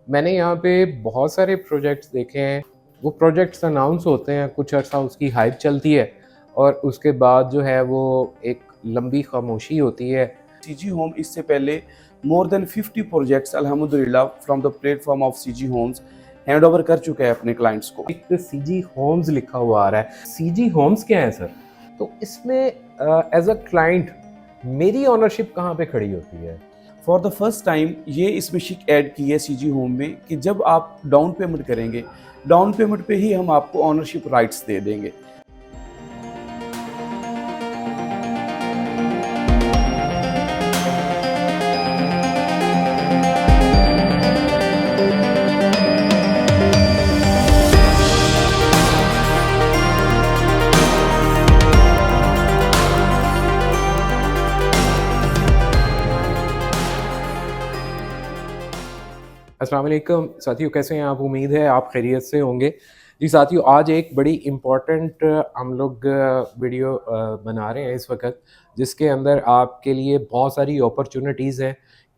मैंने यहाँ पे बहुत सारे प्रोजेक्ट्स देखे हैं। वो प्रोजेक्ट्स अनाउंस होते हैं, कुछ अर्सा उसकी हाइप चलती है और उसके बाद जो है वो एक लंबी खामोशी होती है। सीजी होम इससे पहले मोर देन 50 प्रोजेक्ट्स अल्हम्दुलिल्लाह from the platform of CG homes hand over कर चुका है अपने क्लाइंट्स को। एक सीजी होम्स लिखा हुआ आ रहा है। सीजी होम्स क्या है सर? तो इसमें एज अ क्लाइंट मेरी ऑनरशिप कहाँ पे खड़ी होती है? फॉर द फर्स्ट टाइम ये इसमें शिक ऐड की है सीजी होम में कि जब आप डाउन पेमेंट करेंगे, डाउन पेमेंट पे ही हम आपको ऑनरशिप राइट्स दे देंगे। अस्सलाम वालेकुम साथियों, कैसे हैं आप? उम्मीद है आप खैरियत से होंगे। जी साथियों, आज एक बड़ी इम्पॉर्टेंट हम लोग वीडियो बना रहे हैं इस वक्त, जिसके अंदर आपके लिए बहुत सारी अपॉर्चुनिटीज़ हैं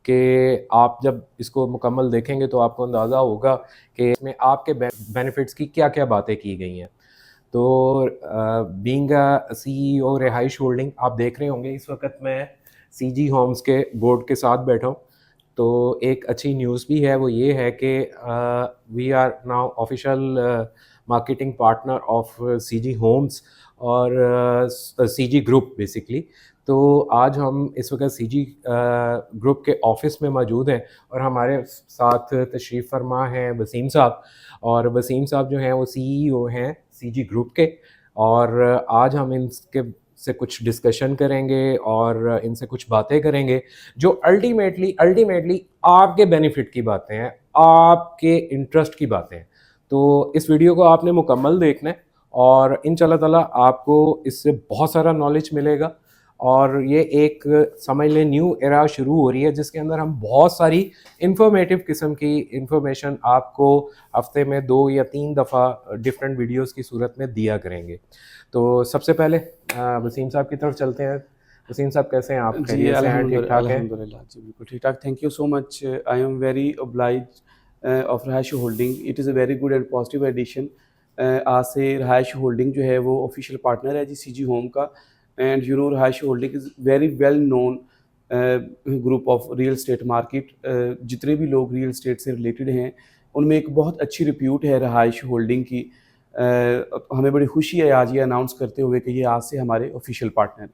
कि आप जब इसको मुकम्मल देखेंगे तो आपको अंदाज़ा होगा कि इसमें आपके बेनिफिट्स की क्या क्या बातें की गई हैं। तो बीइंग अ सीईओ रिहाइश होल्डिंग, आप देख रहे होंगे इस वक्त मैं सीजी होम्स के बोर्ड के साथ बैठा हूँ। तो एक अच्छी न्यूज़ भी है, वो ये है कि we are now official marketing partner of CG homes और सीजी ग्रुप बेसिकली। तो आज हम इस वक्त सीजी ग्रुप के ऑफिस में मौजूद हैं और हमारे साथ तशरीफ़ फरमा हैं वसीम साहब। और वसीम साहब जो हैं वो सीईओ हैं सीजी ग्रुप के। और आज हम इनके से कुछ डिस्कशन करेंगे और इनसे कुछ बातें करेंगे जो अल्टीमेटली आपके बेनिफिट की बातें हैं, आपके इंटरेस्ट की बातें हैं। तो इस वीडियो को आपने मुकम्मल देखना है और इंशाल्लाह ताला आपको इससे बहुत सारा नॉलेज मिलेगा। और ये एक समझ लें न्यू एरा शुरू हो रही है, जिसके अंदर हम बहुत सारी इंफॉर्मेटिव किस्म की इंफॉर्मेशन आपको हफ्ते में 2 या 3 दफ़ा डिफरेंट वीडियोस की सूरत में दिया करेंगे। तो सबसे पहले वसीम साहब की तरफ चलते हैं। वसीम साहब, कैसे हैं आप? जी खैरियत से हैं? ठीक ठाक हैं? अल्हम्दुलिल्लाह जी बिल्कुल ठीक ठाक। Thank you so much. I am very obliged of Rahaish holding. It is a very good and positive addition. आज से रहायश होल्डिंग जो है वो ऑफिशियल पार्टनर है जी सीजी होम का। And you know Rahaish holding is very well known group of real estate market. जितने भी लोग रियल स्टेट से रिलेटेड हैं उनमें एक बहुत अच्छी रिप्यूट है रहायश होल्डिंग की। हमें बड़ी खुशी है आज ये अनाउंस करते हुए कि ये आज से हमारे ऑफिशियल पार्टनर हैं।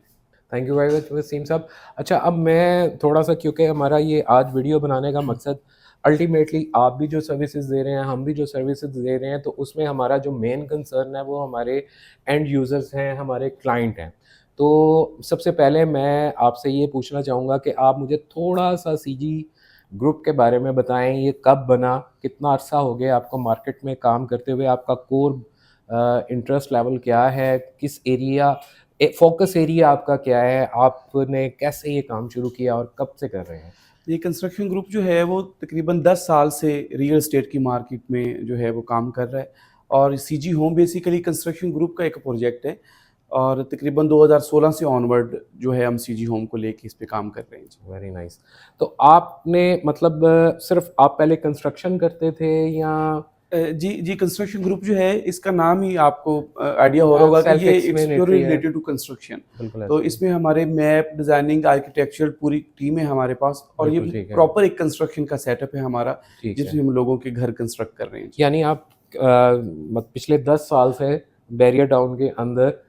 Thank you very much Waseem साहब। अच्छा, अब मैं थोड़ा सा, क्योंकि हमारा ये आज वीडियो बनाने का मकसद अल्टीमेटली आप भी जो सर्विसेज दे रहे हैं, हम भी जो सर्विसेज दे रहे हैं, तो उसमें हमारा जो मेन कंसर्न है वो हमारे एंड यूज़र्स हैं, हमारे क्लाइंट हैं। तो सबसे पहले मैं आपसे ये पूछना चाहूँगा कि आप मुझे थोड़ा सा सीजी ग्रुप के बारे में बताएं। ये कब बना, कितना अरसा हो गया आपको मार्केट में काम करते हुए, आपका कोर इंटरेस्ट लेवल क्या है, किस एरिया, फोकस एरिया आपका क्या है, आपने कैसे ये काम शुरू किया और कब से कर रहे हैं? ये कंस्ट्रक्शन ग्रुप जो है वो तकरीबन 10 साल से रियल एस्टेट की मार्केट में जो है वो काम कर रहा है। और CG home basically construction group का एक प्रोजेक्ट है और तकरीबन 2016 से ऑनवर्ड जो है हम सीजी होम को लेके इस पे काम कर रहे हैं जी। Very nice. तो आपने मतलब सिर्फ आप पहले कंस्ट्रक्शन करते थे या जी कंस्ट्रक्शन ग्रुप जो है इसका नाम ही आपको आइडिया हो रहा होगा कि सेल्फ ये इट्स प्योरली एक्सप्लेनेटरी है? Related to construction. बिल्कुल तो ऐसे ही। इसमें हमारे मैप डिज़ाइनिंग आर्किटेक्चुरल पूरी टीम है हमारे पास और ये बिल्कुल ठीक है। प्रॉपर एक कंस्ट्रक्शन का सेटअप है हमारा ठीक है। जिसमें हम लोगों के घर कंस्ट्रक्ट कर रहे हैं जी। यानी आप पिछले 10 साल से बैरियर टाउन के अंदर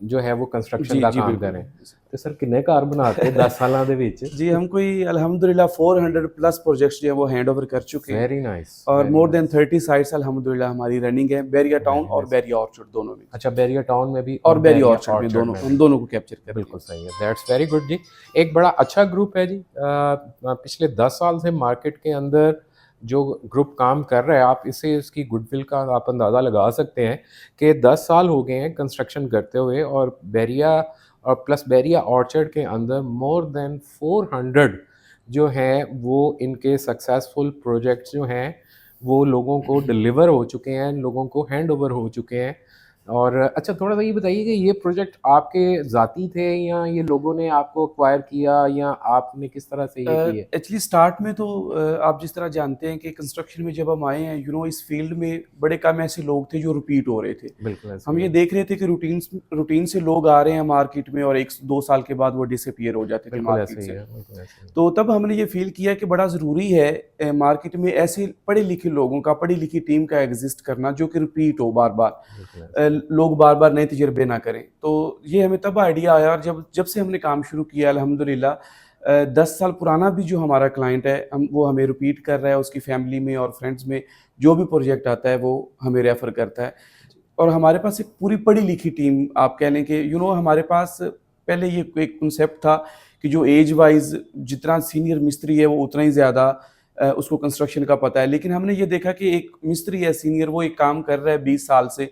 जो है वो कंस्ट्रक्शन जी, का जी, काम कर बिल्कुल। रहे हैं। तो सर कितने घर बनाते 10 सालों के विच? जी, हम कोई अल्हम्दुलिल्लाह 400 प्लस प्रोजेक्ट्स जो है वो हैंड ओवर कर चुके हैं वेरी नाइस, और very more than nice, 30 sites अल्हम्दुलिल्लाह हमारी रनिंग है बैरिया टाउन वेरी और नाइस। बैरिया ऑर्चर्ड दोनों में अच्छा, बैरियर टाउन में भी और और बैरिया बैरियर ऑर्चर्ड में ऑर्चर्ड दोनों में हम भी? दोनों को कैप्चर कर रहे हैं। बिल्कुल सही है, दैट्स वेरी गुड जी। एक बड़ा अच्छा ग्रुप है जी। पिछले 10 साल से मार्केट के अंदर जो ग्रुप काम कर रहा है, आप इससे इसकी गुडविल का आप अंदाज़ा लगा सकते हैं कि 10 साल हो गए हैं कंस्ट्रक्शन करते हुए और बैरिया और प्लस बैरिया ऑर्चर्ड के अंदर मोर देन 400 जो हैं वो इनके सक्सेसफुल प्रोजेक्ट्स जो हैं वो लोगों को डिलीवर हो चुके हैं, लोगों को हैंड ओवर हो चुके हैं। और अच्छा थोड़ा सा ये बताइए कि ये प्रोजेक्ट आपके ज़ाती थे या ये लोगों ने आपको एक्वायर किया या आपने किस तरह से ये किए? एक्चुअली स्टार्ट में तो आप जिस तरह जानते हैं कि कंस्ट्रक्शन में जब हम आए हैं, इस फील्ड में बड़े कम ऐसे लोग थे जो रिपीट हो रहे थे। बिल्कुल ऐसे हम ही ये है। देख रहे थे कि रूटीन से लोग आ रहे हैं मार्केट में और 1-2 साल के बाद वो डिसअपीयर हो जाते थे बिल्कुल ऐसे मार्केट ही से। है, बिल्कुल ऐसे ही है। तो तब हमने ये फ़ील किया कि बड़ा ज़रूरी है मार्केट में ऐसे पढ़े-लिखे लोगों का, पढ़ी-लिखी टीम का एग्ज़िस्ट करना जो कि रिपीट हो बार-बार। बिल्कुल ऐसे ही है। लोग बार-बार नए तजुर्बे ना करें। तो ये हमें तब आइडिया आया और जब जब से हमने काम शुरू किया अल्हम्दुलिल्लाह 10 साल पुराना भी जो हमारा क्लाइंट है वो हमें रिपीट कर रहा है, उसकी फैमिली में और फ्रेंड्स में जो भी प्रोजेक्ट आता है वो हमें रेफ़र करता है। और हमारे पास एक पूरी पढ़ी-लिखी टीम आप कह लें कि हमारे पास पहले ये एक कांसेप्ट था कि जो ऐज वाइज़ जितना सीनियर मिस्त्री है वो उतना ही ज़्यादा उसको कंस्ट्रक्शन का पता है। लेकिन हमने ये देखा कि एक मिस्त्री है सीनियर, वो एक काम कर रहा है 20 साल से,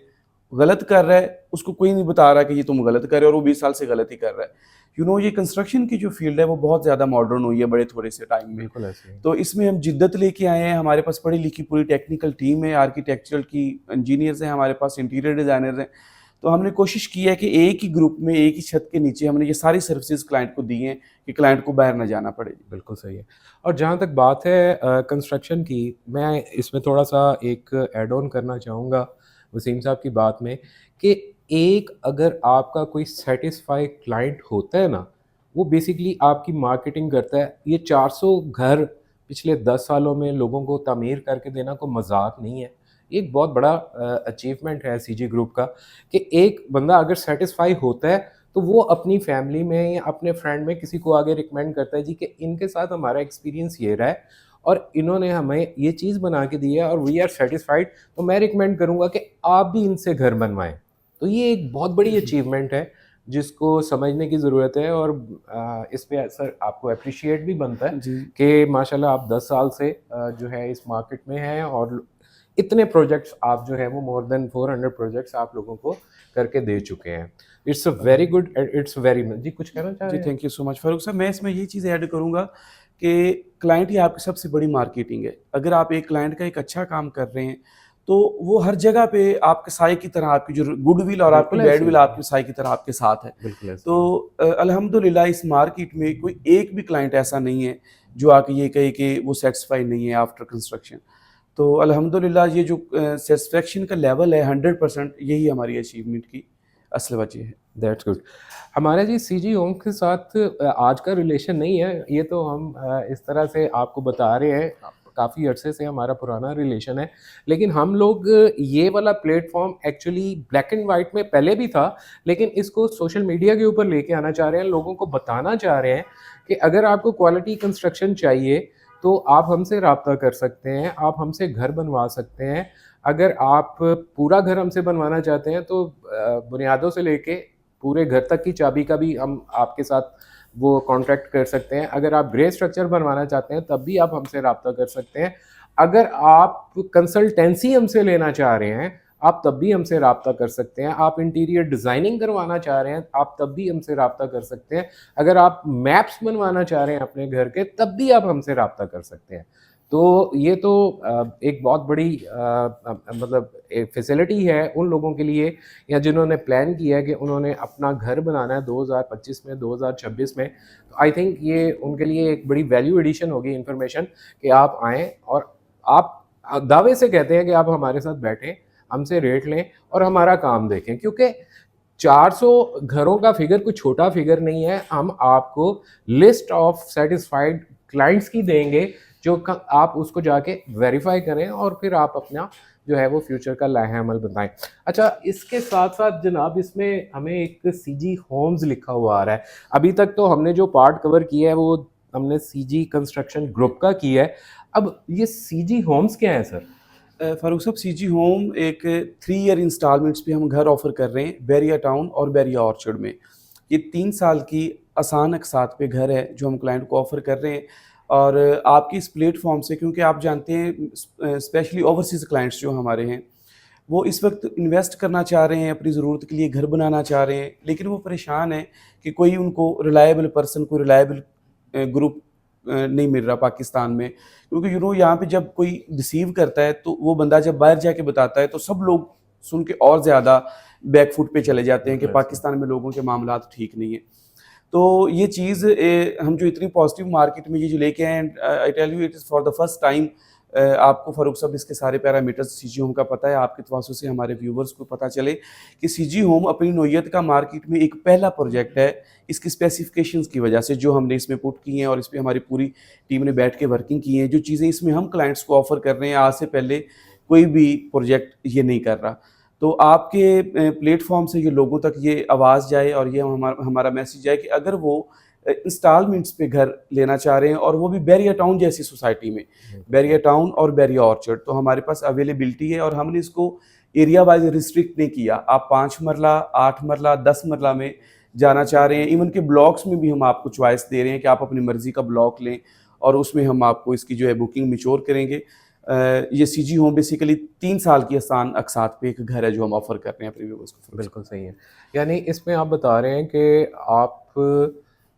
गलत कर रहा है, उसको कोई नहीं बता रहा कि ये तुम गलत कर रहे हो, और वो 20 साल से गलत ही कर रहा है। ये कंस्ट्रक्शन की जो फ़ील्ड है वो बहुत ज़्यादा मॉडर्न हुई है बड़े थोड़े से टाइम में। बिल्कुल ऐसे ही है। तो इसमें हम जिद्दत लेके आए हैं, हमारे पास पढ़ी-लिखी पूरी टेक्निकल टीम है, आर्किटेक्चरल की इंजीनियर्स हैं, हमारे पास इंटीरियर डिज़ाइनर्स हैं। तो हमने कोशिश की है कि एक ही ग्रुप में, एक ही छत के नीचे हमने ये सारी सर्विसेज़ क्लाइंट को दी हैं कि क्लाइंट को बाहर ना जाना पड़े। बिल्कुल सही है। और जहाँ तक बात है कंस्ट्रक्शन की, मैं इसमें थोड़ा-सा एक ऐड ऑन करना चाहूँगा वसीम साहब की बात में कि एक अगर आपका कोई सैटिस्फाई क्लाइंट होता है ना, वो बेसिकली आपकी मार्केटिंग करता है। ये 400 घर पिछले 10 सालों में लोगों को तामीर करके देना कोई मज़ाक नहीं है। ये एक बहुत बड़ा अचीवमेंट है सीजी ग्रुप का कि एक बंदा अगर सैटिस्फाई होता है तो वो अपनी फैमिली में या अपने फ्रेंड में किसी को आगे रिकमेंड करता है जी कि इनके साथ हमारा एक्सपीरियंस ये रहा है और इन्होंने हमें ये चीज़ बना के दी है और वी आर सेटिस्फाइड, तो मैं रिकमेंड करूँगा कि आप भी इनसे घर बनवाएं। तो ये एक बहुत बड़ी अचीवमेंट है जिसको समझने की ज़रूरत है और इस पे सर आपको अप्रिशिएट भी बनता है जी। कि माशाल्लाह आप 10 साल से जो है इस मार्केट में हैं और इतने प्रोजेक्ट्स आप जो है वो मोर देन 400 प्रोजेक्ट्स आप लोगों को करके दे चुके हैं। It's a very good, it's very जी कुछ कहना चाह जी, रहे हैं? Thank you so much Farooq साहब। मैं इसमें ये चीज़ ऐड करूँगा कि क्लाइंट ही आपकी सबसे बड़ी मार्केटिंग है। अगर आप एक क्लाइंट का एक अच्छा काम कर रहे हैं, तो वो हर जगह पे आपके साए की तरह, आपकी जो गुडविल और आपकी बिल्कुल ऐसे ही बैडविल है, आपके साए की तरह आपके साथ है। बिल्कुल ऐसे तो ही है। अल्हम्दुलिल्लाह इस मार्केट में कोई एक भी क्लाइंट ऐसा नहीं है जो आके ये कहे कि वो सैटिस्फाई नहीं है आफ्टर कंस्ट्रक्शन। तो अल्हम्दुलिल्लाह ये जो सैटिस्फैक्शन का लेवल है 100%, यही हमारी अचीवमेंट की असल वजह है। That's good. हमारा जी सीजी होम के साथ आज का रिलेशन नहीं है, ये तो हम इस तरह से आपको बता रहे हैं, काफ़ी अरसे से हमारा पुराना रिलेशन है। लेकिन हम लोग ये वाला platform actually black and white में पहले भी था, लेकिन इसको सोशल मीडिया के ऊपर लेके आना चाह रहे हैं, लोगों को बताना चाह रहे हैं कि अगर आपको क्वालिटी कंस्ट्रक्शन चाहिए, तो आप हमसे राब्ता कर सकते हैं, आप हमसे घर बनवा सकते हैं। अगर आप पूरा घर हमसे बनवाना चाहते हैं, तो बुनियादों से लेके पूरे घर तक की चाबी का भी हम आपके साथ वो कॉन्ट्रैक्ट कर सकते हैं। अगर आप ग्रे स्ट्रक्चर बनवाना चाहते हैं तब भी आप हमसे रब्ता कर सकते हैं। अगर आप कंसल्टेंसी हमसे लेना चाह रहे हैं, आप तब भी हमसे रब्ता कर सकते हैं। आप इंटीरियर डिज़ाइनिंग करवाना चाह रहे हैं, आप तब भी हमसे रब्ता कर सकते हैं। अगर आप मैप्स बनवाना चाह रहे हैं अपने घर के, तब भी आप हमसे रब्ता कर सकते हैं। तो ये तो एक बहुत बड़ी मतलब एक फैसिलिटी है उन लोगों के लिए या जिन्होंने प्लान किया है कि उन्होंने अपना घर बनाना है 2025 में, 2026 में। तो आई थिंक ये उनके लिए एक बड़ी वैल्यू एडिशन होगी इन्फॉर्मेशन कि आप आएँ और आप दावे से कहते हैं कि आप हमारे साथ बैठें, हमसे रेट लें और हमारा काम देखें। क्योंकि 400 घरों का फिगर कोई छोटा फिगर नहीं है। हम आपको लिस्ट ऑफ सैटिस्फाइड क्लाइंट्स की देंगे जो आप उसको जाके वेरीफाई करें और फिर आप अपना जो है वो फ्यूचर का लाहे अमल बताएं। अच्छा, इसके साथ साथ जनाब इसमें हमें एक सीजी होम्स लिखा हुआ आ रहा है। अभी तक तो हमने जो पार्ट कवर किया है वो हमने सीजी कंस्ट्रक्शन ग्रुप का किया है। अब ये सीजी होम्स क्या है सर? फारूक साहब, सीजी होम एक 3 ईयर इंस्टॉलमेंट्स पे हम घर ऑफ़र कर रहे हैं बैरिया टाउन और बैरिया ऑर्चर्ड में। ये 3 साल की आसान अक़सात पे घर है जो हम क्लाइंट को ऑफ़र कर रहे हैं। और आपकी इस प्लेटफ़ॉर्म से, क्योंकि आप जानते हैं स्पेशली ओवरसीज़ क्लाइंट्स जो हमारे हैं, वो इस वक्त इन्वेस्ट करना चाह रहे हैं, अपनी ज़रूरत के लिए घर बनाना चाह रहे हैं, लेकिन वो परेशान हैं कि कोई उनको रिलायबल पर्सन, कोई रिलायबल ग्रुप नहीं मिल रहा पाकिस्तान में। क्योंकि यहाँ पे जब कोई रिसीव करता है तो वो बंदा जब बाहर जाके बताता है तो सब लोग सुन के और ज़्यादा बैकफुट पे चले जाते हैं कि बिल्कुल ऐसा। पाकिस्तान में लोगों के मामलात ठीक नहीं है। तो ये चीज़ हम जो इतनी पॉजिटिव मार्केट में ये जो लेके आए, I tell you it is for the first time. आपको फ़ारूक साहब इसके सारे पैरामीटर्स सीजी होम का पता है, आपके तवासुल से हमारे व्यूवर्स को पता चले कि सीजी होम अपनी नौयत का मार्केट में एक पहला प्रोजेक्ट है। इसकी स्पेसिफिकेशंस की वजह से जो हमने इसमें पुट की हैं और इस पे हमारी पूरी टीम ने बैठ के वर्किंग की है, जो चीज़ें इसमें हम क्लाइंट्स को ऑफ़र कर रहे हैं, आज से पहले कोई भी प्रोजेक्ट ये नहीं कर रहा। तो आपके प्लेटफ़ॉर्म से ये लोगों तक ये आवाज़ जाए और ये हमारा मैसेज जाए कि अगर वो इंस्टॉलमेंट्स पे घर लेना चाह रहे हैं और वो भी बैरिया टाउन जैसी सोसाइटी में, बैरिया टाउन और बैरिया ऑर्चर्ड, तो हमारे पास अवेलेबिलिटी है और हमने इसको एरिया वाइज रिस्ट्रिक्ट नहीं किया। आप 5 मरला, 8 मरला, 10 मरला में जाना चाह रहे हैं, इवन के ब्लॉक्स में भी हम आपको चॉइस दे रहे हैं कि आप अपनी मर्ज़ी का ब्लॉक लें और उसमें हम आपको इसकी जो है बुकिंग मैच्योर करेंगे। ये सीजी होम बेसिकली 3 साल की आसान अक़सात पे एक घर है जो हम ऑफ़र कर रहे हैं अपने व्यूअर्स को। बिल्कुल सही है। यानी इसमें आप बता रहे हैं कि आप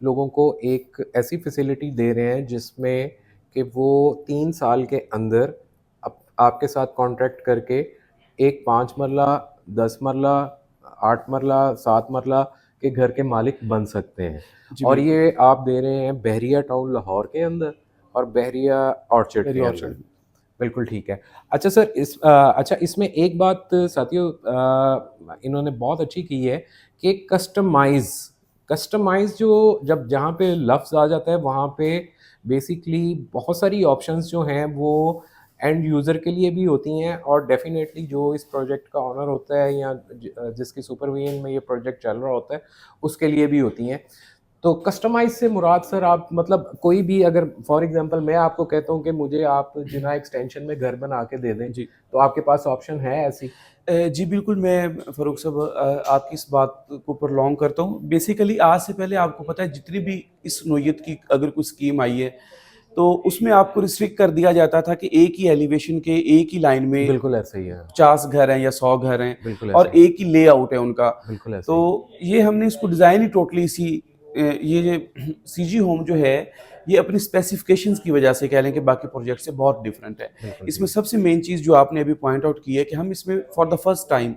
लोगों को एक ऐसी फैसिलिटी दे रहे हैं जिसमें कि वो 3 साल के अंदर आपके साथ कॉन्ट्रैक्ट करके एक 5 मरला, 10 मरला, 8 मरला, 7 मरला के घर के मालिक बन सकते हैं। जी, और बिल्कुल। ये आप दे रहे हैं बहरिया टाउन लाहौर के अंदर और बहरिया ऑर्चर्ड के बैरिया अंदर। ऑर्चर्ड। बिल्कुल ठीक है। अच्छा सर, अच्छा इसमें एक बात साथियों इन्होंने बहुत अच्छी की है कि कस्टमाइज़ जो जब जहाँ पे लफ्ज़ आ जाता है वहाँ पे बेसिकली बहुत सारी ऑप्शंस जो हैं वो एंड यूज़र के लिए भी होती हैं और डेफ़िनेटली जो इस प्रोजेक्ट का ओनर होता है या जिसकी सुपरविजन में ये प्रोजेक्ट चल रहा होता है उसके लिए भी होती हैं। तो कस्टमाइज़ से मुराद सर आप मतलब कोई भी अगर फॉर एग्ज़ाम्पल मैं आपको कहता हूँ कि मुझे आप जिना एक्सटेंशन में घर बना के दे दें, जी। तो आपके पास ऑप्शन है ऐसी? जी, बिल्कुल, मैं फ़ारूक साहब आपकी इस बात को प्रॉन्ग करता हूँ। बेसिकली आज से पहले आपको पता है जितनी भी इस नौयत की अगर कोई स्कीम आई है, तो उसमें आपको रिस्ट्रिक्ट कर दिया जाता था कि एक ही एलिवेशन के एक ही लाइन में बिल्कुल ऐसा ही है। 50 घर हैं या 100 घर हैं बिल्कुल और ऐसा ही। एक ही लेआउट है उनका। बिल्कुल ऐसा ही। तो ये हमने इसको डिज़ाइन ही टोटली ये सीजी होम जो है, ये अपनी स्पेसिफिकेशंस की वजह से कह लें कि बाकी प्रोजेक्ट से बहुत डिफरेंट है। बिल्कुल इसमें ठीक। सबसे मेन चीज़ जो आपने अभी पॉइंट आउट की है कि हम इसमें for the first time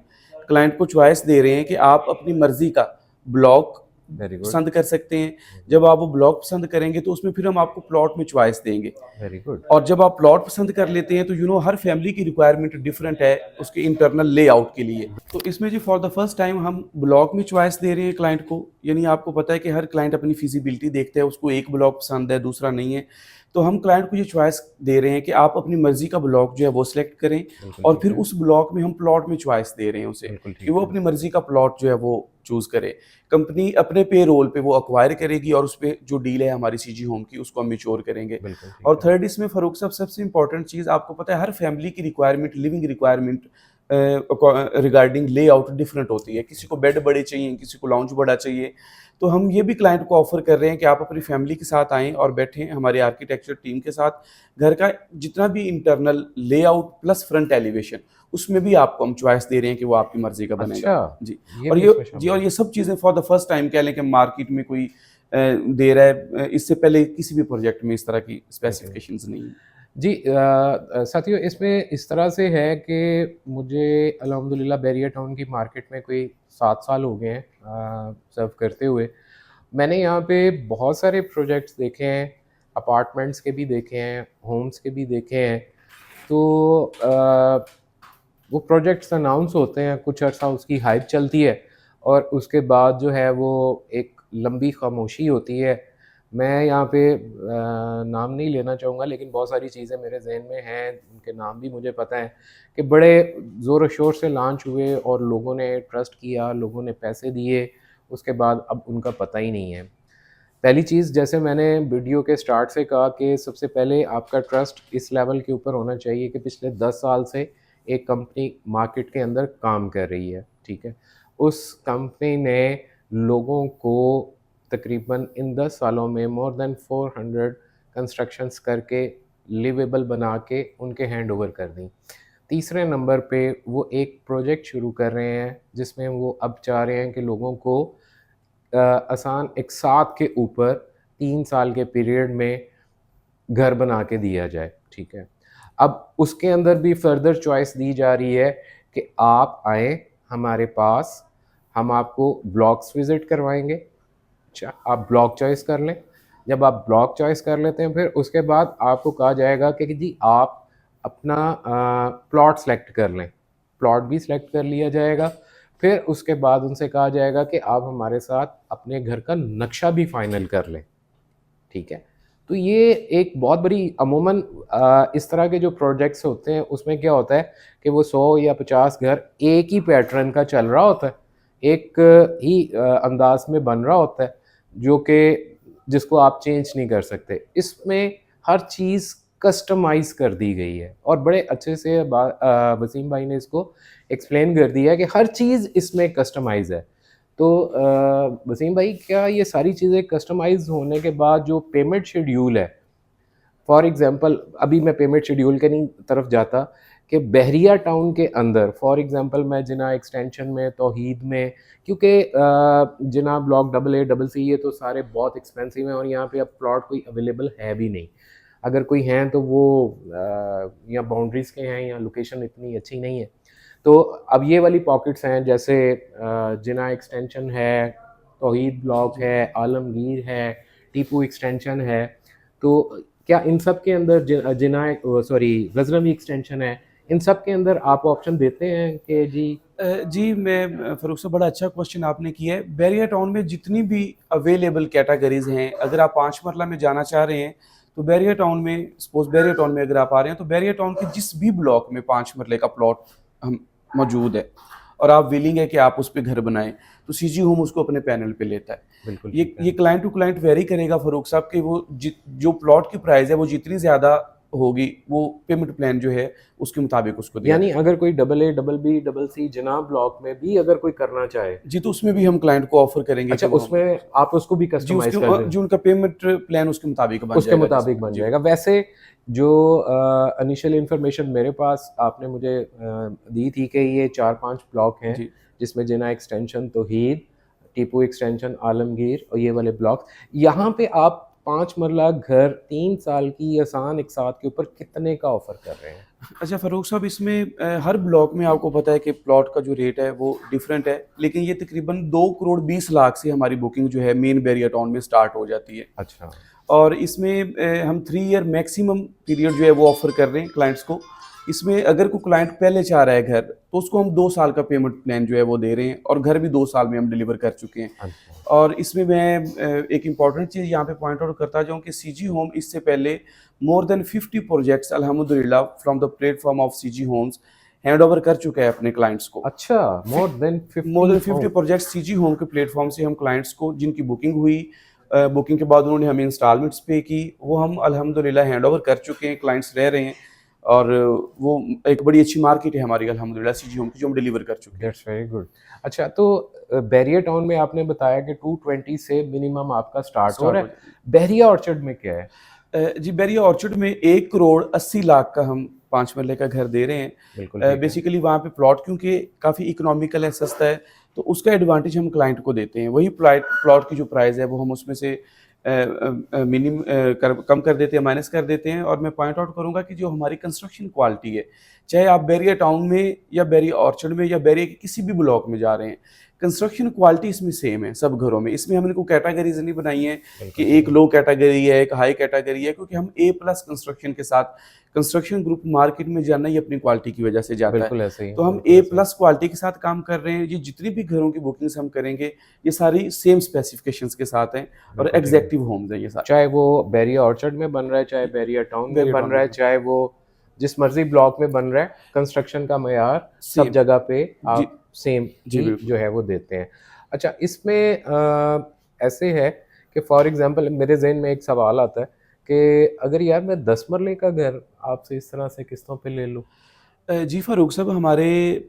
client को चॉइस दे रहे हैं कि आप अपनी मर्ज़ी का ब्लॉक वेरी गुड। पसंद कर सकते हैं। जब आप वो ब्लॉक पसंद करेंगे तो उसमें फिर हम आपको प्लॉट में चॉइस देंगे। Very good. और जब आप प्लॉट पसंद कर लेते हैं तो हर फैमिली की रिक्वायरमेंट डिफरेंट है उसके इंटरनल लेआउट के लिए। तो इसमें जी फॉर द फर्स्ट टाइम हम ब्लॉक में चॉइस दे रहे हैं क्लाइंट को। यानी आपको पता है कि हर क्लाइंट अपनी फिजिबिलिटी देखता है, उसको एक ब्लॉक पसंद है, दूसरा नहीं है। तो हम क्लाइंट को ये चॉइस दे रहे हैं कि आप अपनी मर्जी का ब्लॉक जो है वो सिलेक्ट करें बिल्कुल और ठीक फिर है। उस ब्लॉक में हम प्लॉट में चॉइस दे रहे हैं उसे बिल्कुल कि ठीक वो है। अपनी मर्जी का प्लॉट जो है वो चूज़ करे। कंपनी अपने पे रोल पे वो अक्वायर करेगी और उस पे जो डील है हमारी सीजी होम की उसको हम मैच्योर करेंगे। बिल्कुल और ठीक है। थर्ड इसमें फ़ारूक साहब सबसे इम्पोर्टेंट चीज़ आपको पता है हर फैमिली की requirement, living requirement regarding layout different होती है। किसी को बेड बड़े चाहिए, किसी को लाउंज बड़ा चाहिए। तो हम ये भी क्लाइंट को ऑफ़र कर रहे हैं कि आप अपनी फैमिली के साथ आएँ और बैठें हमारे आर्किटेक्चर टीम के साथ। घर का जितना भी internal layout plus front elevation उसमें भी आपको हम चॉइस दे रहे हैं कि वो आपकी मर्ज़ी का बनेगा। अच्छा, जी। ये और भी ये इसमें जी शामिल और है। ये सब चीज़ें फॉर द फर्स्ट टाइम कह लें कि मार्केट में कोई दे रहा है। इससे पहले किसी भी प्रोजेक्ट में इस तरह की ओके। स्पेसिफिकेशंस नहीं है। जी साथियों इसमें इस तरह से है कि मुझे अल्हम्दुलिल्लाह बैरिया टाउन की मार्केट में कोई 7 साल हो गए हैं सर्व करते हुए। मैंने यहाँ पे बहुत सारे प्रोजेक्ट्स देखे हैं, अपार्टमेंट्स के भी देखे हैं, होम्स के भी देखे हैं। तो वो प्रोजेक्ट्स अनाउंस होते हैं, कुछ अर्सा उसकी हाइप चलती है और उसके बाद जो है वो एक लंबी खामोशी होती है। मैं यहाँ पे नाम नहीं लेना चाहूँगा लेकिन बहुत सारी चीज़ें मेरे ज़हन में हैं, उनके नाम भी मुझे पता है कि बड़े ज़ोर शोर से लॉन्च हुए और लोगों ने ट्रस्ट किया, लोगों ने पैसे दिए, उसके बाद अब उनका पता ही नहीं है। पहली चीज़ जैसे मैंने वीडियो के स्टार्ट से कहा कि सबसे पहले आपका ट्रस्ट इस लेवल के ऊपर होना चाहिए कि पिछले 10 साल से एक कंपनी मार्केट के अंदर काम कर रही है, ठीक है? उस कंपनी ने लोगों को तकरीबन इन 10 सालों में मोर देन 400 कंस्ट्रक्शंस करके लिवेबल बना के उनके हैंड ओवर कर दी। तीसरे नंबर पे वो एक प्रोजेक्ट शुरू कर रहे हैं जिसमें वो अब चाह रहे हैं कि लोगों को आसान एक साथ के ऊपर 3 साल के पीरियड में घर बना के दिया जाए, ठीक है। अब उसके अंदर भी फर्दर चॉइस दी जा रही है कि आप आएँ हमारे पास, हम आपको ब्लॉक्स विज़िट करवाएँगे। अच्छा, आप ब्लॉक चॉइस कर लें। जब आप ब्लॉक चॉइस कर लेते हैं, फिर उसके बाद आपको कहा जाएगा कि जी आप अपना प्लॉट सेलेक्ट कर लें। प्लॉट भी सेलेक्ट कर लिया जाएगा। फिर उसके बाद उनसे कहा जाएगा कि आप हमारे साथ अपने घर का नक्शा भी फाइनल कर लें। ठीक है? तो ये एक बहुत बड़ी अमूमन इस तरह के जो प्रोजेक्ट्स होते हैं उसमें क्या होता है कि वो 100 या 50 घर एक ही पैटर्न का चल रहा होता है, एक ही अंदाज में बन रहा होता है, जो कि जिसको आप चेंज नहीं कर सकते। इसमें हर चीज़ कस्टमाइज़ कर दी गई है और बड़े अच्छे से वसीम भाई ने इसको एक्सप्लेन कर दिया है कि हर चीज़ इसमें कस्टमाइज़ है। तो वसीम भाई, क्या ये सारी चीज़ें कस्टमाइज़ होने के बाद जो पेमेंट शेड्यूल है, फॉर एग्ज़ाम्पल अभी मैं पेमेंट शेड्यूल के नहीं तरफ जाता कि बहरिया टाउन के अंदर फॉर एग्ज़ाम्पल मैं जिना एक्सटेंशन में, तौहीद में, क्योंकि Jinnah block double A double C ये तो सारे बहुत एक्सपेंसिव हैं और यहाँ पे अब प्लॉट कोई अवेलेबल है भी नहीं। अगर कोई हैं तो वो या बाउंड्रीज़ के हैं या लोकेशन इतनी अच्छी नहीं है। तो अब ये वाली पॉकेट्स हैं, जैसे जिना एक्सटेंशन है, तौहीद ब्लॉक है, आलमगीर है, टीपू एक्सटेंशन है। तो क्या इन सब के अंदर जिना सॉरी गजनवी एक्सटेंशन है, इन सब के अंदर आप ऑप्शन देते हैं कि जी? जी, मैं फ़ारूक साहब, बड़ा अच्छा क्वेश्चन आपने किया है। बैरिया टाउन में जितनी भी अवेलेबल कैटेगरीज़ हैं, अगर आप 5 मरला में जाना चाह रहे हैं, तो बैरिया टाउन में, सपोज़ बैरिया टाउन में अगर आप आ रहे हैं, तो बैरिया टाउन के जिस भी ब्लॉक में 5 मरले का प्लॉट हम मौजूद है और आप विलिंग है कि आप उस पे घर बनाएँ, तो सीजी होम उसको अपने पैनल पे लेता है। बिल्कुल ये ठीक है। ये क्लाइंट टू क्लाइंट वेरी करेगा फ़ारूक साहब, कि वो जो प्लॉट की प्राइस है, वो जितनी ज़्यादा होगी, वो पेमेंट प्लान जो है, उसके मुताबिक उसको दिया यानी जाएगा। अगर कोई double A, double B, double C जिना ब्लॉक में भी अगर कोई करना चाहे, जी, तो उसमें भी हम क्लाइंट को ऑफ़र करेंगे कि अच्छा वो हम, उसमें आप उसको भी जी, कस्टमाइज़ कर दें? जो उनका पेमेंट प्लान उसके मुताबिक बन उसके जाएगा मुताबिक जिसमें। बन जी। जाएगा। वैसे जो इनिशियल इन्फॉर्मेशन मेरे पास आपने मुझे दी थी कि ये 4-5 ब्लॉक हैं, जी। जिसमें जिना एक्सटेंशन, तौहीद, टीपू एक्सटेंशन, आलमगीर और ये वाले ब्लॉक। यहाँ पे आप 5 मरला घर 3 साल की आसान इकसात के ऊपर कितने का ऑफ़र कर रहे हैं? अच्छा फ़ारूक साहब, इसमें हर ब्लॉक में आपको पता है कि प्लॉट का जो रेट है वो डिफरेंट है, लेकिन ये तकरीबन 2 करोड़ 20 लाख से हमारी बुकिंग जो है मेन बैरिया टाउन में स्टार्ट हो जाती है। अच्छा। और इसमें हम 3 ईयर मैक्सिमम पीरियड जो है वो ऑफ़र कर रहे हैं क्लाइंट्स को। इसमें अगर कोई क्लाइंट पहले चाह रहा है घर, तो उसको हम 2 साल का पेमेंट प्लान जो है वो दे रहे हैं और घर भी 2 साल में हम डिलीवर कर चुके हैं। अच्छा। और इसमें मैं एक इम्पॉर्टेंट चीज़ यहाँ पे पॉइंट आउट करता जाऊँ कि सीजी होम इससे पहले मोर देन 50 प्रोजेक्ट्स अल्हम्दुलिल्लाह from the platform of CG homes hand over कर चुका है अपने क्लाइंट्स को। अच्छा, फि मोर देन 50 ओह! प्रोजेक्ट्स सीजी होम के प्लेटफॉर्म से हम क्लाइंट्स को, जिनकी बुकिंग हुई, बुकिंग के बाद उन्होंने हमें इंस्टॉलमेंट्स पे की, वो हम अल्हम्दुलिल्लाह हैंड ओवर कर चुके हैं, क्लाइंट्स रह रहे हैं। और वो एक बड़ी अच्छी मार्केट है हमारी अल्हम्दुलिल्लाह सीजी होम की, जो हम डिलीवर कर चुके हैं। That's very good. अच्छा, तो बैरिया टाउन में आपने बताया कि 220 से मिनिमम आपका स्टार्ट हो स्टार्ट रहा हो है। जाए। बहरिया ऑर्चर्ड में क्या है? जी, बैरिया ऑर्चर्ड में 1 करोड़ 80 लाख का हम 5 मरले का घर दे रहे बिल्कुल हैं। ठीक है। बेसिकली वहाँ पे प्लॉट क्योंकि काफ़ी इकोनॉमिकल है, सस्ता है, तो उसका एडवांटेज हम क्लाइंट को देते हैं। वही प्लॉट की जो प्राइस है, वो हम उसमें से कम कर देते हैं, माइनस कर देते हैं। और मैं पॉइंट आउट करूँगा कि जो हमारी कंस्ट्रक्शन क्वालिटी है, चाहे आप बैरिया टाउन में या बैरिया ऑर्चर्ड में या बैरिया के किसी भी ब्लॉक में जा रहे हैं, कंस्ट्रक्शन क्वालिटी इसमें सेम है सब घरों में। इसमें हमने कोई कैटेगरीज नहीं बनाई हैं कि बिल्कुल एक लो कैटेगरी है, एक हाई कैटेगरी है, क्योंकि हम ए प्लस कंस्ट्रक्शन के साथ, कंस्ट्रक्शन ग्रुप मार्केट में जाना ही अपनी क्वालिटी की वजह से जाता है। बिल्कुल ऐसे ही, तो हम बिल्कुल ए ऐसे ही। प्लस क्वालिटी के साथ काम कर रहे हैं। ये जितनी भी घरों की बुकिंग्स हम करेंगे, ये सारी सेम स्पेसिफिकेशंस के साथ हैं और बिल्कुल ठीक है। एग्जैक्टिव होम्स हैं ये सारे। चाहे वो बैरिया ऑर्चर्ड में बन रहा है, चाहे बैरिया टाउन में बैरिया बन टाउन रहा है, में चाहे वो जिस मर्जी ब्लॉक में बन रहा है, कंस्ट्रक्शन का मयार सब सेम। जगह पे जी। आप सेम जी ही बिल्कुल। जो है वो देते हैं। अच्छा, इसमें ऐसे है कि फॉर एग्जांपल मेरे जहन में एक सवाल आता है कि अगर यार मैं 10 मरले का घर आपसे इस तरह से किस्तों पे ले लूँ? जी फ़ारूक साहब, हमारे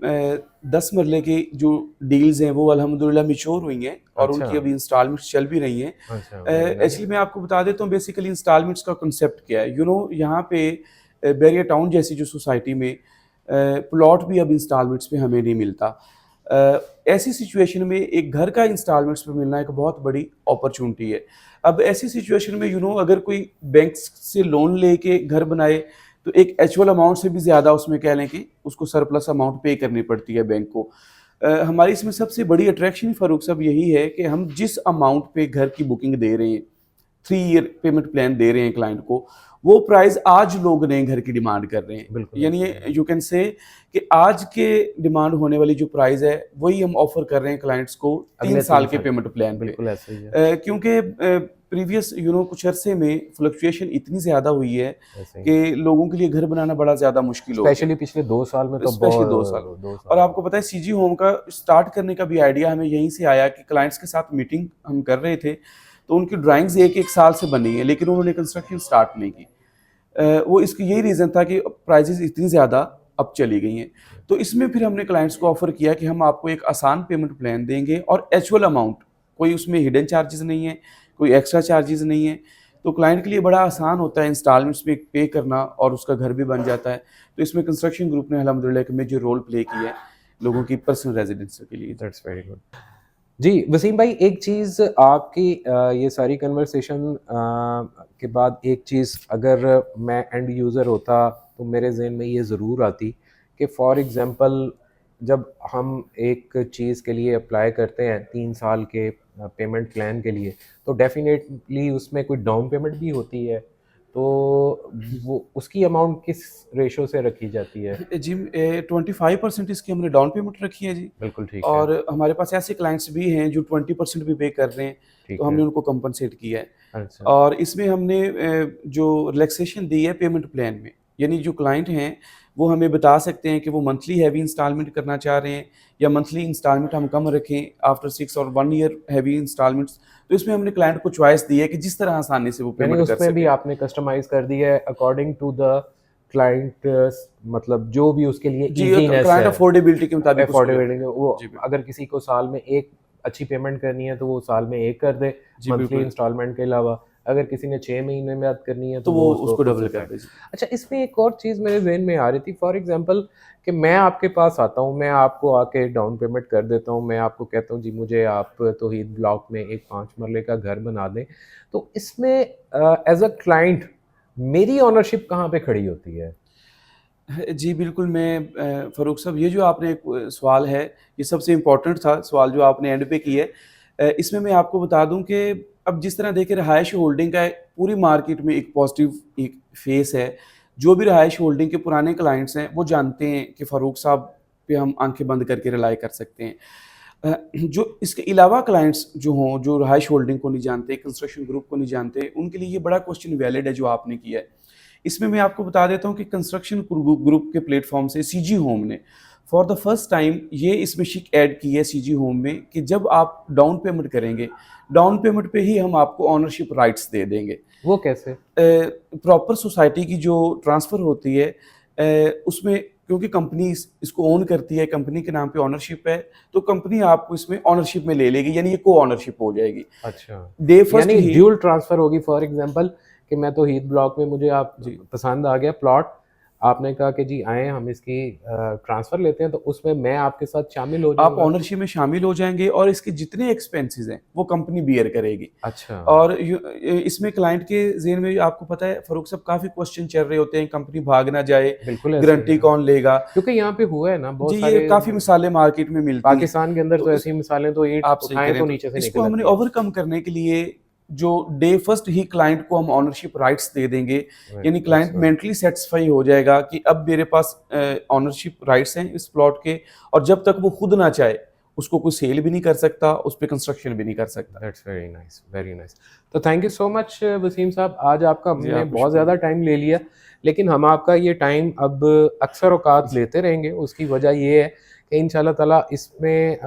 10 मरले की जो डील्स हैं वो अल्हम्दुलिल्लाह मैच्योर हुई हैं और अच्छा। उनकी अभी इंस्टॉलमेंट्स चल भी रही हैं। अच्छा, वेरी नाइस। एक्चुअली मैं आपको बता देता हूँ बेसिकली इंस्टॉलमेंट्स का कांसेप्ट क्या है। यहाँ पे बैरिया टाउन जैसी जो सोसाइटी में प्लॉट भी अब इंस्टॉलमेंट्स पे हमें नहीं मिलता। ऐसी सिचुएशन में एक घर का इंस्टॉलमेंट्स पे मिलना एक बहुत बड़ी अपॉर्चुनिटी है। अब ऐसी सिचुएशन में अगर कोई बैंक से लोन लेके घर बनाए, तो एक एक्चुअल अमाउंट से भी ज़्यादा उसमें कह लें कि उसको सरप्लस अमाउंट पे करनी पड़ती है बैंक को। हमारी इसमें सबसे बड़ी अट्रैक्शन फ़ारूक साहब यही है कि हम जिस अमाउंट पे घर की बुकिंग दे रहे हैं, 3 ईयर पेमेंट प्लान दे रहे हैं क्लाइंट को, वो प्राइस आज लोग नए घर की डिमांड कर रहे हैं। बिल्कुल यानी ऐसा है। यू कैन से कि आज के डिमांड होने वाली जो प्राइस है वही हम ऑफर कर रहे हैं क्लाइंट्स को 3 अगले साल 3 के साल पेमेंट प्लान पे। बिल्कुल ऐसा ही है। क्योंकि प्रीवियस कुछ अरसे में फ्लक्चुएशन इतनी ज़्यादा हुई है ऐसे ही कि लोगों के लिए घर बनाना बड़ा ज़्यादा मुश्किल हो गया, स्पेशली पिछले 2 साल में तो स्पेशली 2 साल। बहुत 2 और साल आपको पता है सीजी होम का स्टार्ट करने का भी आइडिया हमें यहीं से आया कि क्लाइंट्स के साथ मीटिंग हम कर रहे थे, तो उनकी ड्राइंग्स एक एक साल से बनी है लेकिन उन्होंने कंस्ट्रक्शन स्टार्ट नहीं की। वो इसकी यही रीज़न था कि प्राइजेस इतनी ज़्यादा अब चली गई हैं। तो इसमें फिर हमने क्लाइंट्स को ऑफ़र किया कि हम आपको एक आसान पेमेंट प्लान देंगे और एक्चुअल अमाउंट, कोई उसमें हिडन चार्जेस नहीं है, कोई एक्स्ट्रा चार्जेस नहीं है। तो क्लाइंट के लिए बड़ा आसान होता है इंस्टॉलमेंट्स में पे करना और उसका घर भी बन जाता है। तो इसमें कंस्ट्रक्शन ग्रुप ने अल्हम्दुलिल्लाह एक मेजर रोल प्ले किया है लोगों की पर्सनल रेजिडेंस के लिए। That's very good. जी, वसीम भाई एक चीज़ आपकी ये सारी कन्वर्सेशन के बाद एक चीज़ अगर मैं एंड यूज़र होता तो मेरे ज़हन में ये ज़रूर आती कि फॉर एग्ज़ाम्पल जब हम एक चीज़ के लिए अप्लाई करते हैं 3 साल के पेमेंट प्लान के लिए, तो डेफ़िनेटली उसमें कोई डाउन पेमेंट भी होती है, तो वो उसकी अमाउंट किस रेशो से रखी जाती है? जी 25% इसकी हमने डाउन पेमेंट रखी है जी। बिल्कुल ठीक है, और हमारे पास ऐसे क्लाइंट्स भी हैं जो 20% भी पे कर रहे हैं, तो ठीक हमने है। उनको कंपनसेट किया है। अच्छा, और इसमें हमने जो रिलैक्सेशन दी है पेमेंट प्लान में, यानी जो क्लाइंट हैं वो हमें बता सकते हैं कि वो मंथली हैवी इंस्टॉलमेंट करना चाह रहे हैं या मंथली इंस्टॉलमेंट हम कम रखें आफ्टर 6 और 1 ईयर हैवी इंस्टॉलमेंट्स। तो इसमें हमने क्लाइंट को चॉइस दी है कि जिस तरह आसानी से वो यानी पेमेंट कर उसमें भी सकें। आपने कस्टमाइज़ कर दी है अकॉर्डिंग टू द क्लाइंट मतलब जो भी उसके लिए जी, ईज़ीनेस क्लाइंट है, अफोर्डेबिलिटी के मुताबिक उसको अफोर्डेबिलिटी वो जी, बिल्कुल। अगर किसी को साल में एक अच्छी पेमेंट करनी है तो वो साल में एक कर दे, जी, मंथली बिल्कुल। इंस्टॉलमेंट के अलावा। अगर किसी ने 6 महीने में याद करनी है तो तो वो वो उसको उसको खुद डबल से कर पे। दे। जी। अच्छा, इसमें एक और चीज़ मेरे ज़हन में आ रही थी फॉर एग्ज़ाम्पल कि मैं आपके पास आता हूँ, मैं आपको आके डाउन पेमेंट कर देता हूँ, मैं आपको कहता हूँ जी मुझे आप तौहीद ब्लॉक में एक 5 मरले का घर बना दें। तो इसमें एज़ अ क्लाइंट मेरी ओनरशिप कहाँ पे खड़ी होती है? जी, बिल्कुल मैं फ़ारूक साहब ये जो आपने एक सवाल है, ये सबसे इम्पोर्टेंट था सवाल जो आपने एंड पे किया है। इसमें मैं आपको बता दूँ कि अब जिस तरह देखिए रहायश होल्डिंग का पूरी मार्केट में एक पॉज़िटिव एक फ़ेस है। जो भी रहायश होल्डिंग के पुराने क्लाइंट्स हैं, वो जानते हैं कि फ़ारूक साहब पे हम आँखें बंद करके रिलाय कर सकते हैं। जो इसके अलावा क्लाइंट्स जो हों, जो रहायश होल्डिंग को नहीं जानते, कंस्ट्रक्शन ग्रुप को नहीं जानते, उनके लिए ये बड़ा क्वेश्चन वैलिड है जो आपने किया है। इसमें मैं आपको बता देता हूँ कि कंस्ट्रक्शन ग्रुप के प्लेटफॉर्म से सीजी होम ने फॉर द फर्स्ट टाइम ये इसमें शिक ऐड की है सीजी होम में कि जब आप डाउन पेमेंट करेंगे, डाउन पेमेंट पे ही हम आपको ओनरशिप राइट्स दे देंगे। वो कैसे? प्रॉपर सोसाइटी की जो ट्रांसफ़र होती है उसमें क्योंकि कंपनी इसको ओन करती है, कंपनी के नाम पे ओनरशिप है, तो कंपनी आपको इसमें ओनरशिप में ले लेगी, यानी ये को ओनरशिप हो जाएगी। अच्छा, डे फर्स्ट यानी ही ड्यूल ट्रांसफ़र होगी फॉर एग्ज़ाम्पल कि मैं तौहीद ब्लॉक में मुझे आप जी। पसंद आ गया प्लॉट, आपने कहा कि जी आएँ हम इसकी ट्रांसफ़र लेते हैं तो उसमें मैं आपके साथ शामिल हो आप जाऊँगा? ओनरशिप में शामिल हो जाएँगे और इसके जितने एक्सपेंसेस हैं, वो कंपनी बियर करेगी। अच्छा, और इसमें क्लाइंट के ज़हन में आपको पता है फ़ारूक साहब काफ़ी क्वेश्चन चल रहे होते हैं, कंपनी भाग ना जाए, बिल्कुल ऐसे ही गारंटी है। कौन लेगा? क्योंकि यहाँ पे हुआ है ना जी, बहुत ये सारे काफ़ी मिसालें मार्केट में मिलती हैं। पाकिस्तान के अंदर तो तो इस ऐसी मिसालें तो ईंट आप सही कह उठाएँ रहे तो हैं, तो नीचे से इसको निकल हमने आती है। ओवरकम करने के लिए जो डे फर्स्ट ही क्लाइंट को हम ओनरशिप राइट्स दे देंगे, यानी that's client good. Mentally satisfy हो जाएगा कि अब मेरे पास ओनरशिप राइट्स हैं इस प्लॉट के, और जब तक वो खुद ना चाहे, उसको कोई सेल भी नहीं कर सकता, उस पे कंस्ट्रक्शन भी नहीं कर सकता। That's very nice, very nice. तो thank you so much Waseem साहब, आज आपका जी, हमने आपका बहुत ज़्यादा शुक्रिया। टाइम ले लिया, लेकिन हम आपका ये टाइम अब अक्सर औक़ात लेते रहेंगे। उसकी वजह ये है कि इंशाल्लाह ताला इसमें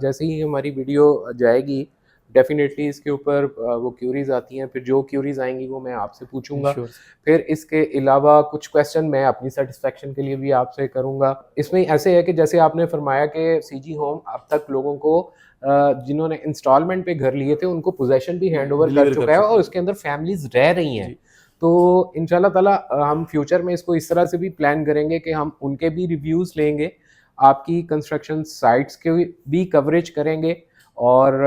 जैसे ही हमारी वीडियो जाएगी, डेफ़िनेटली इसके ऊपर वो क्यूरीज़ आती हैं, फिर जो क्यूरीज़ आएँगी वो मैं आपसे पूछूँगा। श्योर। फिर इसके अलावा कुछ क्वेश्चन मैं अपनी सैटिस्फैक्शन के लिए भी आपसे करूँगा। इसमें ऐसे है कि जैसे आपने फरमाया कि सीजी होम अब तक लोगों को जिन्होंने इंस्टॉलमेंट पे घर लिए थे उनको पोजेसन भी हैंड ओवर कर डिलीवर कर चुका है और चुके हैं। उसके अंदर फैमिलीज रह रही हैं। जी, तो इंशाल्लाह ताला हम फ्यूचर में इसको इस तरह से भी प्लान करेंगे कि हम उनके भी रिव्यूज़ लेंगे, आपकी कंस्ट्रक्शन साइट्स के भी कवरेज करेंगे और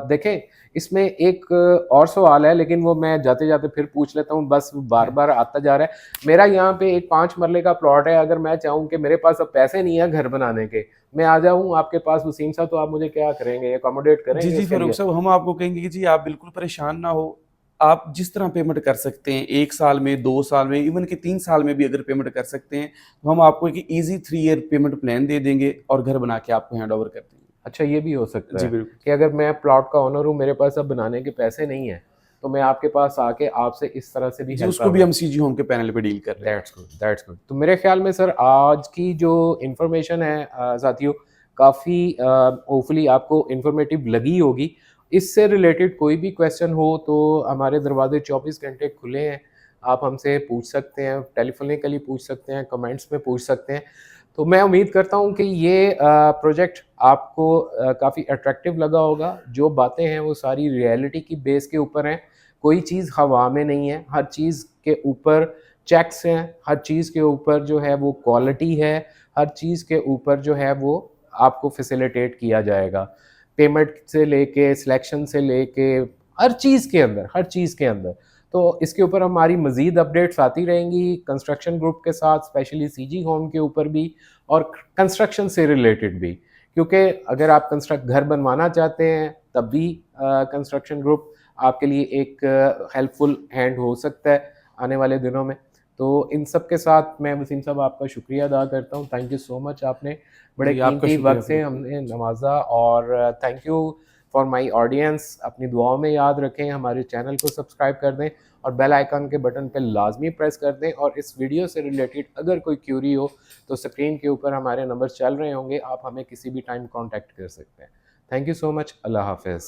देखें इसमें एक और सवाल है, लेकिन वो मैं जाते जाते फिर पूछ लेता हूँ, बस बार बार आता जा रहा है। मेरा यहाँ पे एक 5 मरले का प्लॉट है, अगर मैं चाहूँ कि मेरे पास अब पैसे नहीं है घर बनाने के, मैं आ जाऊँ आपके पास वसीम साहब, तो आप मुझे क्या करेंगे, अकोमोडेट जी करेंगे जी इसके फारूक लिए? साहब, हम आपको कहेंगे कि जी आप बिल्कुल परेशान ना हो। आप जिस तरह पेमेंट कर सकते हैं, 1 साल में, 2 साल में, इवन कि 3 साल में भी अगर पेमेंट कर सकते हैं, तो हम आपको एक ईज़ी 3 ईयर पेमेंट प्लान दे देंगे और घर बना के आपको हैंडओवर कर देंगे। अच्छा, ये भी हो सकता जी है बिल्कुल। कि अगर मैं प्लॉट का ओनर हूँ, मेरे पास अब बनाने के पैसे नहीं है, तो मैं आपके पास आके आपसे इस तरह से भी जी, हेल्प उसको भी कर। हम सीजी होम के पैनल पे डील कर रहे हैं। That's good, that's good. तो मेरे ख्याल में सर आज की जो इन्फॉर्मेशन है साथियों, काफ़ी होपफुली आपको इन्फॉर्मेटिव लगी होगी। इससे रिलेटेड कोई भी क्वेश्चन हो तो हमारे दरवाजे 24 घंटे खुले हैं, आप हमसे पूछ सकते हैं, टेलीफोनिकली पूछ सकते हैं, कमेंट्स में पूछ सकते हैं। तो मैं उम्मीद करता हूँ कि ये प्रोजेक्ट आपको काफ़ी अट्रैक्टिव लगा होगा। जो बातें हैं वो सारी रियलिटी की बेस के ऊपर हैं, कोई चीज़ हवा में नहीं है, हर चीज़ के ऊपर चेक्स हैं, हर चीज़ के ऊपर जो है वो क्वालिटी है, हर चीज़ के ऊपर जो है वो आपको फैसिलिटेट किया जाएगा। पेमेंट से लेके, सिलेक्शन से लेके, हर चीज़ के अंदर, हर चीज़ के अंदर। तो इसके ऊपर हमारी मज़ीद अपडेट्स आती रहेंगी कंस्ट्रक्शन ग्रुप के साथ, स्पेशली सीजी होम के ऊपर भी और कंस्ट्रक्शन से रिलेटेड भी। क्योंकि अगर आप घर बनवाना चाहते हैं तब भी कंस्ट्रक्शन ग्रुप आपके लिए एक हेल्पफुल हैंड हो सकता है आने वाले दिनों में। तो इन सब के साथ मैं वसीम साहब आपका शुक्रिया अदा करता हूँ। थैंक यू सो मच, आपने बड़े जी, आपका कीमती शुक्रिया वक्त से फ़ारूक साहब। हमने नवाजा। और thank you for my audience. अपनी दुआओं में याद रखें, हमारे चैनल को सब्सक्राइब कर दें और बेल आइकन के बटन पर लाजमी प्रेस कर दें। और इस वीडियो से रिलेटेड अगर कोई क्यूरी हो तो स्क्रीन के ऊपर हमारे नंबर चल रहे होंगे, आप हमें किसी भी टाइम कॉन्टैक्ट कर सकते हैं। Thank you so much. Allah हाफिज़।